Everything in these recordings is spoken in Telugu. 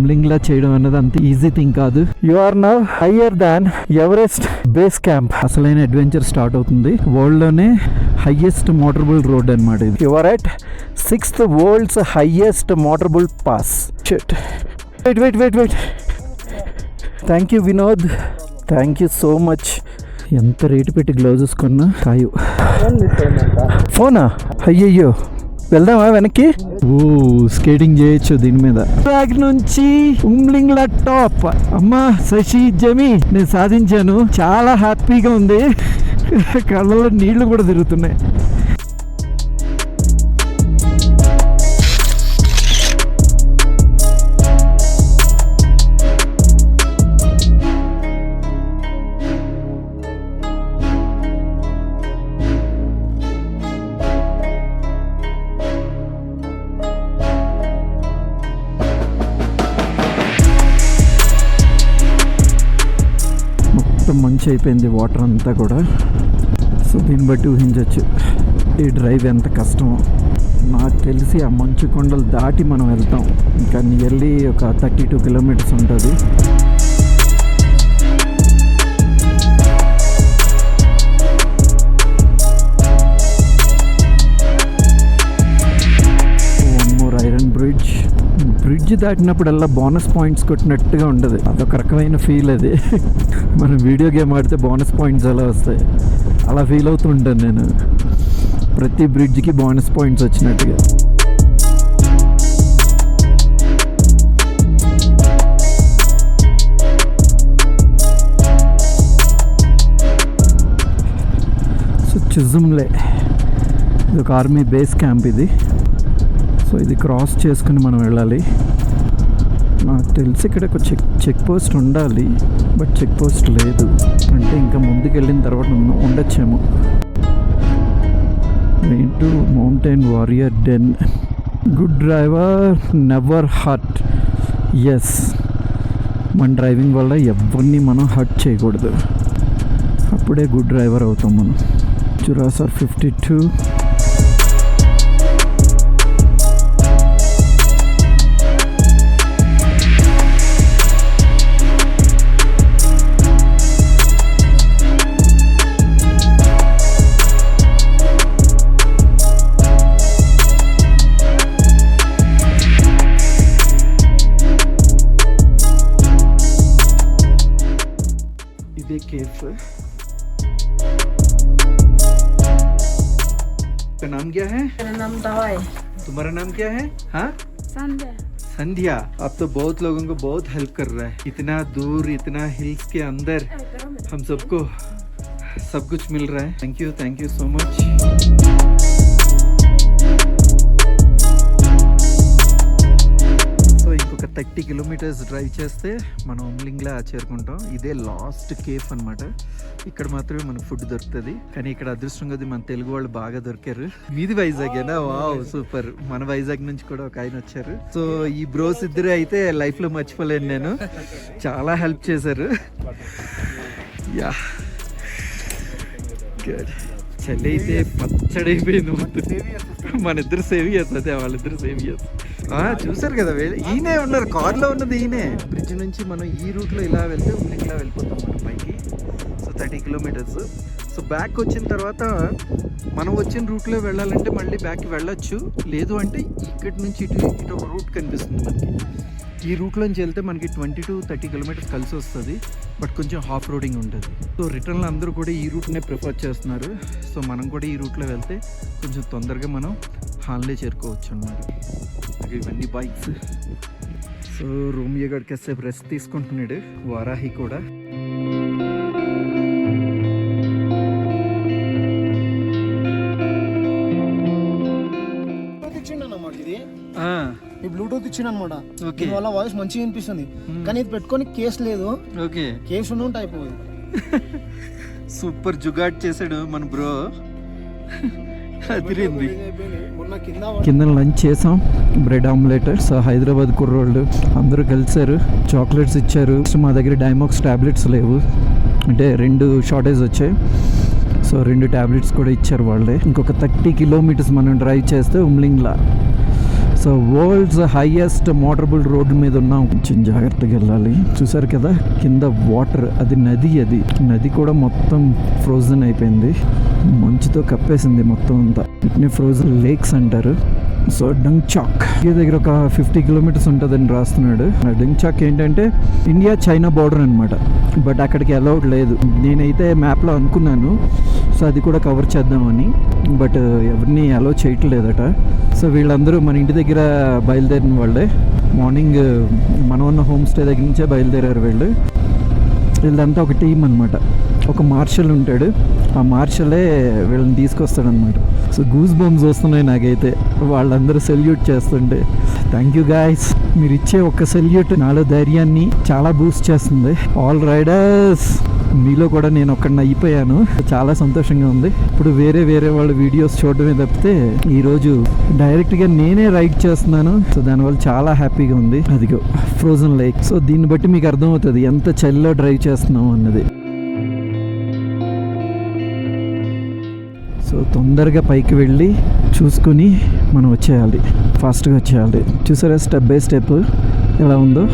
ఉమ్లింగ్లా చేయడం అన్నది అంత ఈజీ థింగ్ కాదు. You are now higher than Everest base camp. అసలైన అడ్వెంచర్ స్టార్ట్ అవుతుంది. వరల్డ్ లోనే హైయెస్ట్ మోటరబుల్ రోడ్ అన్నమాట ఇది. You are at 6th world's highest motorable pass. Shit. Wait. Thank you Vinod, thank you so much. ఎంత రేటు పెట్టి గ్లౌజెస్ కొన్నా కాయు. ఫోనా? అయ్యయ్యో, వెళ్దామా వెనక్కి? ఓ, స్కేటింగ్ చేయొచ్చు దీని మీద. ట్రాక్ నుంచి ఉమ్లింగ్లా టాప్. అమ్మా శశి జమి, నేను సాధించాను. చాలా హ్యాపీగా ఉంది. కళ్ళలో నీళ్లు కూడా తిరుగుతున్నాయి. మంచి అయిపోయింది వాటర్ అంతా కూడా. సో దీన్ని బట్టి ఊహించవచ్చు ఈ డ్రైవ్ ఎంత కష్టమో. నాకు తెలిసి ఆ మంచు కొండలు దాటి మనం వెళ్తాం. ఇంకా నియర్లీ ఒక 32 కిలోమీటర్స్ ఉంటుంది. వన్ మోర్ ఐరన్ బ్రిడ్జ్ దాటినప్పుడల్లా బోనస్ పాయింట్స్ కొట్టినట్టుగా ఉండదు. అదొక రకమైన ఫీల్ అది. మనం వీడియో గేమ్ ఆడితే బోనస్ పాయింట్స్ ఎలా వస్తాయి, అలా ఫీల్ అవుతూ ఉంటాను నేను. ప్రతి బ్రిడ్జ్కి బోనస్ పాయింట్స్ వచ్చినట్టుగా. సో చుజుమ్లే ఇది ఒక ఆర్మీ బేస్ క్యాంప్ ఇది. సో ఇది క్రాస్ చేసుకుని మనం వెళ్ళాలి. నాకు తెలిసి ఇక్కడ ఒక చెక్ పోస్ట్ ఉండాలి, బట్ చెక్ పోస్ట్ లేదు. అంటే ఇంకా ముందుకు వెళ్ళిన తర్వాత ఉండొచ్చేమో. To mountain warrior den. Good driver never hurt. Yes, మన డ్రైవింగ్ వల్ల ఎవరిని మనం హర్ట్ చేయకూడదు. అప్పుడే గుడ్ డ్రైవర్ అవుతాం మనం. జురాసర్ 52. केफ. का नाम क्या है? मेरा नाम दावा है। तुम्हारा नाम क्या है? हाँ, संध्या। संध्या, आप तो बहुत लोगों को बहुत हेल्प कर रहा है. इतना दूर, इतना हिल्स के अंदर हम सबको सब कुछ मिल रहा है. Thank you so much. ఒక 30 కిలోమీటర్స్ డ్రైవ్ చేస్తే మనం ఉమ్లింగ్లా చేరుకుంటాం. ఇదే లాస్ట్ కేఫ్ అన్నమాట. ఇక్కడ మాత్రమే మనకు ఫుడ్ దొరుకుతుంది. కానీ ఇక్కడ అదృష్టంగా మన తెలుగు వాళ్ళు బాగా దొరికారు. మీది వైజాగేనా? Wow, super. మన వైజాగ్ నుంచి కూడా ఒక ఆయన వచ్చారు. సో ఈ బ్రోస్ ఇద్దరు అయితే లైఫ్ లో మర్చిపోలేను నేను. చాలా హెల్ప్ చేశారు. Yeah, good. చలి అయితే పచ్చడైపోయింది మొత్తం. మన ఇద్దరు సేవ్ చేస్తుంది, వాళ్ళిద్దరు సేవ్ చేస్తారు. చూసారు కదా, ఈయనే ఉన్నారు కార్లో ఉన్నది ఈయనే. బ్రిడ్జ్ నుంచి మనం ఈ రూట్లో ఇలా వెళ్తే ఉమ్లింగ్లా వెళ్ళిపోతాం మనం పైకి. So 30 kilometres. సో బ్యాక్ వచ్చిన తర్వాత మనం వచ్చిన రూట్లో వెళ్ళాలంటే మళ్ళీ బ్యాక్కి వెళ్ళొచ్చు. లేదు అంటే ఇక్కడి నుంచి ఇటు ఒక రూట్ కనిపిస్తుంది మనకి. ఈ రూట్లోంచి వెళ్తే మనకి 20 to 30 కిలోమీటర్స్ కలిసి వస్తుంది. బట్ కొంచెం హాఫ్ రోడింగ్ ఉంటుంది. సో రిటర్న్లో అందరూ కూడా ఈ రూట్నే ప్రిఫర్ చేస్తున్నారు. సో మనం కూడా ఈ రూట్లో వెళ్తే కొంచెం తొందరగా మనం హాన్లే చేరుకోవచ్చు అన్నమాట. ఇవన్నీ బైక్స్. సో రోమియో గడ్ కాసేపు రెస్ట్ తీసుకుంటున్నాడు. వారాహి కూడా. బ్లూటూత్ ఇచ్చిండు అనమాట. దీనివల్ల వాయిస్ మంచిగా వినిపిస్తుంది. కానీ ఇది పెట్టుకొని కేస్ లేదు. ఓకే, కేస్ ఉంటే అయిపోయింది. సూపర్ జుగాడ్ చేసాడు మన బ్రో. అదిరింది. కింద లంచ్ చేసాం, బ్రెడ్ ఆమ్లెట్. సో హైదరాబాద్ కుర్రోళ్ళు అందరూ కలిసారు, చాక్లెట్స్ ఇచ్చారు. మా దగ్గర డైమాక్స్ టాబ్లెట్స్ లేవు, అంటే 2 షార్టేజ్ వచ్చాయి. సో 2 టాబ్లెట్స్ కూడా ఇచ్చారు వాళ్ళే. ఇంకొక 30 కిలోమీటర్స్ మనం డ్రైవ్ చేస్తే Umlingla. So world's highest motorable road మీద ఉన్నాం. కొంచెం జాగ్రత్తగా వెళ్ళాలి. చూసారు కదా కింద వాటర్, అది నది కూడా మొత్తం ఫ్రోజన్ అయిపోయింది, మంచుతో కప్పేసింది మొత్తం అంతా. వీటిని ఫ్రోజన్ లేక్స్ అంటారు. సో డంగ్చాక్ దగ్గర ఒక 50 కిలోమీటర్స్ ఉంటుందని రాస్తున్నాడు. డంగ్చాక్ ఏంటంటే ఇండియా చైనా బోర్డర్ అనమాట. బట్ అక్కడికి అలౌడ్ లేదు. నేనైతే మ్యాప్లో అనుకున్నాను సో అది కూడా కవర్ చేద్దామని, బట్ ఎవరిని అలౌ చేయట్లేదట. సో వీళ్ళందరూ మన ఇంటి దగ్గర బయలుదేరిన వాళ్ళే. మార్నింగ్ మనం ఉన్న హోమ్ స్టే దగ్గర నుంచే బయలుదేరారు వీళ్ళంతా ఒక టీం అనమాట. ఒక మార్షల్ ఉంటాడు, ఆ మార్షలే వీళ్ళని తీసుకొస్తాడనమాట. సో గూస్ బంప్స్ వస్తున్నాయి నాకైతే వాళ్ళందరూ సెల్యూట్ చేస్తుంటే. థ్యాంక్ యూ గాయ్స్, మీరు ఇచ్చే ఒక్క సెల్యూట్ నాలో ధైర్యాన్ని చాలా బూస్ట్ చేస్తుంది. ఆల్ రైడర్స్, మీలో కూడా నేను ఒక్కడిని అయిపోయాను. చాలా సంతోషంగా ఉంది. ఇప్పుడు వేరే వాళ్ళ వీడియోస్ చూడడమే తప్పితే ఈరోజు డైరెక్ట్గా నేనే రైడ్ చేస్తున్నాను. సో దానివల్ల చాలా హ్యాపీగా ఉంది. అదిగో ఫ్రోజన్ లేక్. సో దీన్ని బట్టి మీకు అర్థమవుతుంది ఎంత చలిలో డ్రైవ్ చేస్తున్నాం అన్నది. సో తొందరగా పైకి వెళ్ళి చూసుకుని మనం వచ్చేయాలి, ఫాస్ట్గా వచ్చేయాలి. చూసారా స్టెప్ బై స్టెప్ ఎలా ఉందో.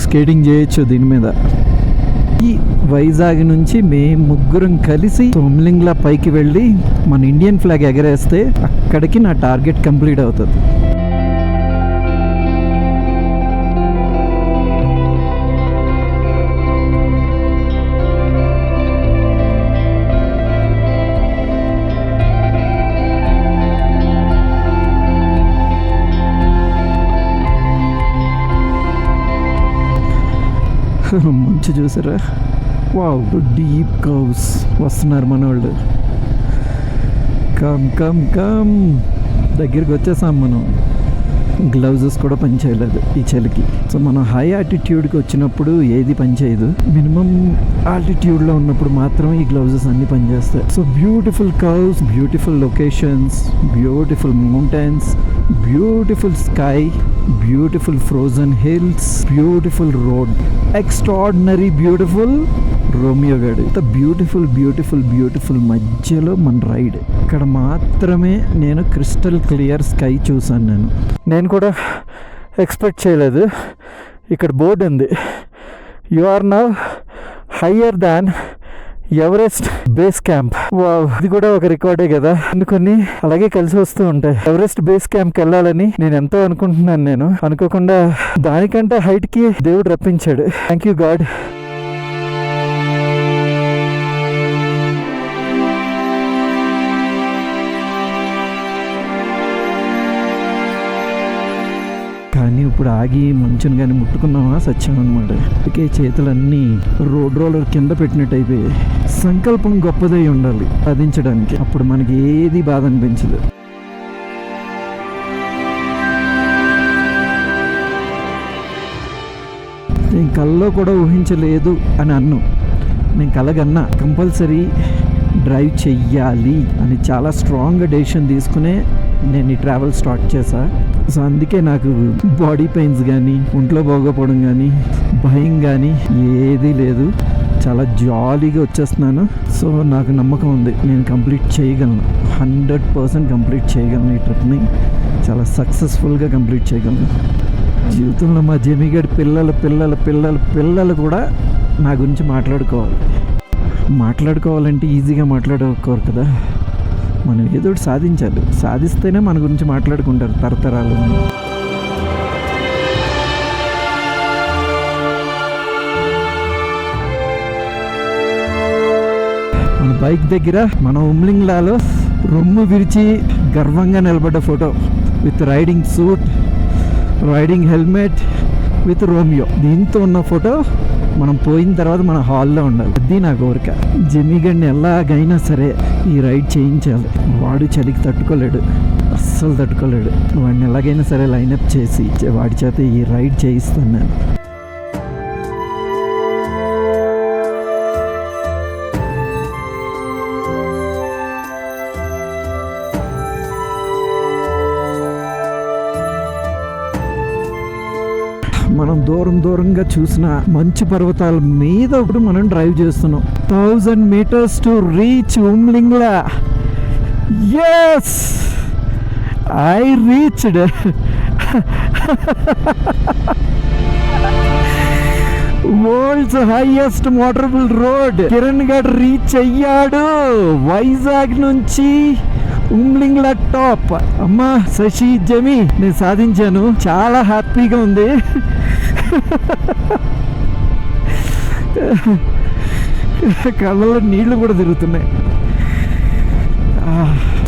స్కేటింగ్ చేయొచ్చు దీని మీద. ఈ వైజాగ్ నుంచి మేము ముగ్గురం కలిసి తొమ్లింగ్లా పైకి వెళ్ళి మన ఇండియన్ ఫ్లాగ్ ఎగరేస్తే అక్కడికి నా టార్గెట్ కంప్లీట్ అవుతుంది. మంచి చూసారా, వావ్ డీప్ కవ్స్ వస్తున్నారు మన వాళ్ళు. కమ్ దగ్గరికి వచ్చేసాం మనం. గ్లౌజెస్ కూడా పనిచేయలేదు ఈ చలికి. సో మనం హై ఆల్టిట్యూడ్కి వచ్చినప్పుడు ఏది పనిచేయదు, మినిమం ఆల్టిట్యూడ్లో ఉన్నప్పుడు మాత్రం ఈ గ్లౌజెస్ అన్నీ పనిచేస్తాయి. So beautiful curves, beautiful locations, beautiful mountains, beautiful sky, beautiful frozen hills, beautiful road, extraordinary beautiful రోమియో గడ్. ఇంత బ్యూటిఫుల్ మధ్యలో మన రైడ్. ఇక్కడ మాత్రమే నేను క్రిస్టల్ క్లియర్ స్కై చూసాను. నేను కూడా ఎక్స్పెక్ట్ చేయలేదు. ఇక్కడ బోర్డు ఉంది, you are now higher than Everest base camp. ఇది కూడా ఒక రికార్డే కదా. అందుకని అలాగే కలిసి వస్తూ ఉంటాయి. ఎవరెస్ట్ బేస్ క్యాంప్కి వెళ్ళాలని నేను ఎంతో అనుకుంటున్నాను. నేను అనుకోకుండా దానికంటే హైట్కి దేవుడు రప్పించాడు. Thank you God. కానీ ఇప్పుడు ఆగి మంచుని కానీ ముట్టుకున్నామా సత్యం అనమాట. అందుకే చేతులన్నీ రోలర్ కింద పెట్టినట్టు అయిపోయాయి. సంకల్పం గొప్పదై ఉండాలి సాధించడానికి, అప్పుడు మనకి ఏది బాధ అనిపించదు. నేను కల్లో కూడా ఊహించలేదు అని అన్ను. నేను కలగన్నా కంపల్సరీ డ్రైవ్ చెయ్యాలి అని చాలా స్ట్రాంగ్గా డెసిషన్ తీసుకునే నేను ఈ ట్రావెల్ స్టార్ట్ చేశా. సో అందుకే నాకు బాడీ పెయిన్స్ కానీ, ఒంట్లో బాగోపోవడం కానీ, భయం కానీ ఏదీ లేదు. చాలా జాలీగా వచ్చేస్తున్నాను. సో నాకు నమ్మకం ఉంది నేను కంప్లీట్ చేయగలను, 100% కంప్లీట్ చేయగలను. ఈ ట్రిప్ని చాలా సక్సెస్ఫుల్గా కంప్లీట్ చేయగలను. జీవితంలో మా జమిగడ్ పిల్లలు కూడా నా గురించి మాట్లాడుకోవాలంటే ఈజీగా మాట్లాడుకోరు కదా. మనం ఏదో ఒకటి సాధించాలి, సాధిస్తేనే మన గురించి మాట్లాడుకుంటారు తరతరాలు. మన బైక్ దగ్గర మన ఉమ్లింగ్లాలో రొమ్ము విరిచి గర్వంగా నిలబడ్డ photo with riding suit, riding helmet with Romeo. దీంతో ఉన్న ఫోటో మనం పోయిన తర్వాత మన హాల్లో ఉండాలి. అది నా కోరిక. జమీగడ్ని ఎలాగైనా సరే ఈ రైడ్ చేయించాలి. వాడు చలికి తట్టుకోలేడు, అస్సలు తట్టుకోలేడు. వాడిని ఎలాగైనా సరే లైనప్ చేసి వాడి చేత ఈ రైడ్ చేయిస్తాను నేను. దూరంగా చూసిన మంచు పర్వతాల మీద ఇప్పుడు మనం డ్రైవ్ చేస్తున్నాం. 1000 meters to reach Umlingla. Yes, I reached. World's highest motorable road. Kiran గడ్ రీచ్ అయ్యాడు వైజాగ్ నుంచి ఉమ్లింగ్లా టాప్. అమ్మా శశి జమి, నేను సాధించాను. చాలా హ్యాపీగా ఉంది. కళ్ళలో నీళ్లు కూడా తిరుగుతున్నాయి.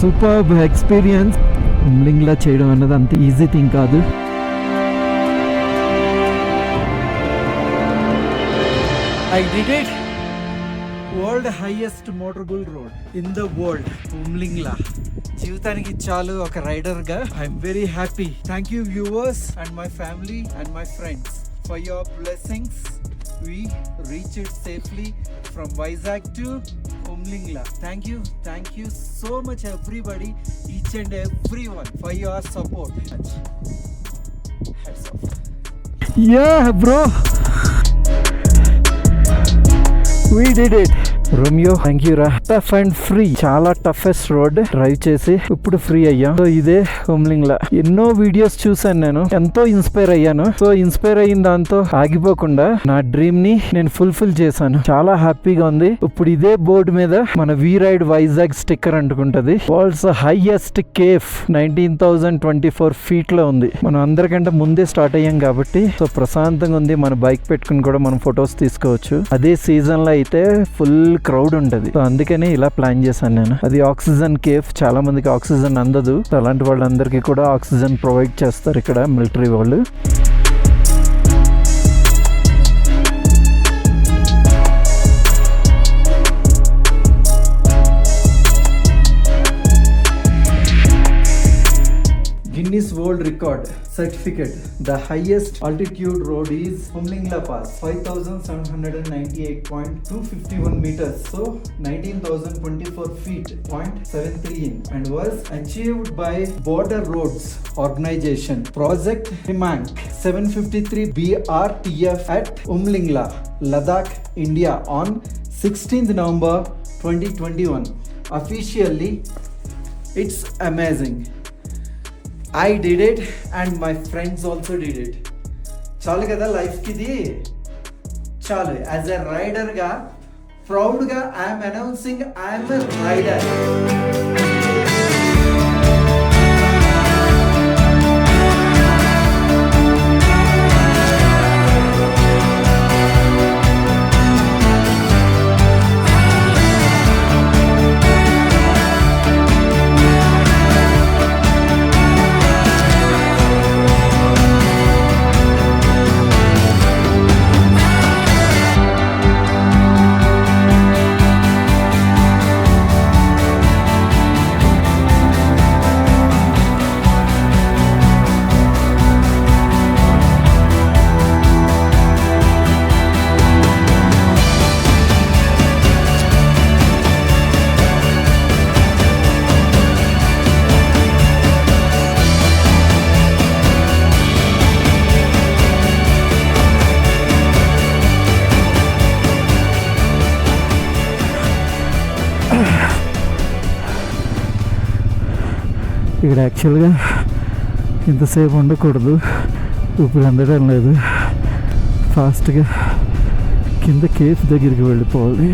Super experience. ఉమ్లింగ్లా చేయడం అన్నది అంత ఈజీ థింగ్ కాదు. I did it. World highest motorable road in the world, Umlingla. జీవితానికి చాలు ఒక రైడర్ గా. I'm very happy. Thank you viewers and my family and my friends for your blessings. We reached it safely from Vizag to Umlingla. Thank you so much everybody, each and everyone for your support. Hats off. Yeah bro, we did it. Romeo, thank you రా. టఫ్ అండ్ ఫ్రీ, చాలా టఫెస్ట్ రోడ్ డ్రైవ్ చేసి ఇప్పుడు ఫ్రీ అయ్యాం. సో ఇదే ఉమ్లింగ్లా. ఎన్నో వీడియోస్ చూసాను, నేను ఎంతో ఇన్స్పైర్ అయ్యాను. సో ఇన్స్పైర్ అయిన దాంతో ఆగిపోకుండా నా డ్రీమ్ ని నేను ఫుల్ఫిల్ చేశాను. చాలా హ్యాపీగా ఉంది. ఇప్పుడు ఇదే బోర్డు మీద మన వి రైడ్ వైజాగ్ స్టిక్కర్ అంటుకుంటది. వరల్డ్స్ హైయెస్ట్ కేఫ్ 19,024 feet లో ఉంది. మనం అందరికంటే ముందే స్టార్ట్ అయ్యాం కాబట్టి సో ప్రశాంతంగా ఉంది. మన బైక్ పెట్టుకుని కూడా మనం ఫొటోస్ తీసుకోవచ్చు. అదే సీజన్ లో అయితే ఫుల్ క్రౌడ్ ఉంటది. సో అందుకని ఇలా ప్లాన్ చేశాను నేను. అది ఆక్సిజన్ కేఫ్. చాలా మందికి ఆక్సిజన్ అందదు. అలాంటి వాళ్ళందరికీ కూడా ఆక్సిజన్ ప్రొవైడ్ చేస్తారు ఇక్కడ మిలిటరీ వాళ్ళు. Guinness World Record certificate. The highest altitude road is Umlingla Pass, 5,798.251 meters. So 19,024 feet, 0.73 in, and was achieved by Border Roads Organization. Project Himank 753 BRTF at Umlingla, Ladakh, India on 16th November 2021. Officially, it's amazing. I did it and my friends also did it. చాలు కదా లైఫ్కి ఇది. చాలు. యాజ్ ఎ రైడర్గా ప్రౌడ్గా I'm announcing I'm a rider. ఇక్కడ యాక్చువల్గా ఇంతసేపు ఉండకూడదు. ఇప్పుడు అందడం లేదు. ఫాస్ట్గా కింద కేఫ్ దగ్గరికి వెళ్ళిపోవాలి.